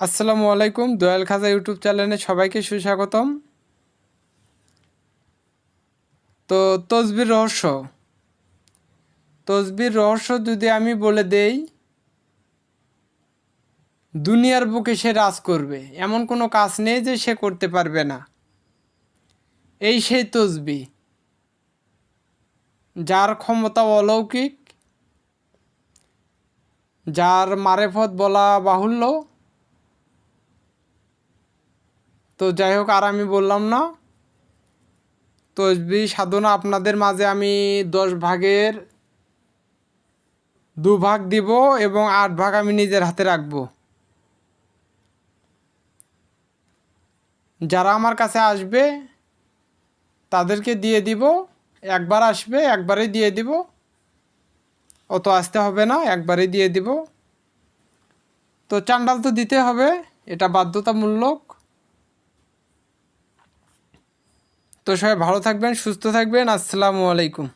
আসসালামু আলাইকুম। দয়াল খাজা ইউটিউব চ্যানেলে সবাইকে সুস্বাগতম। তো তসবির রহস্য যদি আমি বলে দেই, দুনিয়ার বুকে সে রাজ করবে, এমন কোনো কাজ নেই যে সে করতে পারবে না। এই সেই তসবি, যার ক্ষমতা অলৌকিক, যার মারেফত বলা বাহুল্য। তো যাই হোক, আর আমি বললাম না। তসবি সাধনা আপনাদের মাঝে আমি 10 ভাগের 2 ভাগ দিব এবং 8 ভাগ আমি নিজের হাতে রাখবো। যারা আমার কাছে আসবে তাদেরকে দিয়ে দিব। একবার আসবে, একবারেই দিয়ে দিব, অত আসতে হবে না, একবারেই দিয়ে দিব। তো চান্ডাল তো দিতে হবে, এটা বাধ্যতামূলক। তো সবাই ভালো থাকবেন, সুস্থ থাকবেন। আসসালামু আলাইকুম।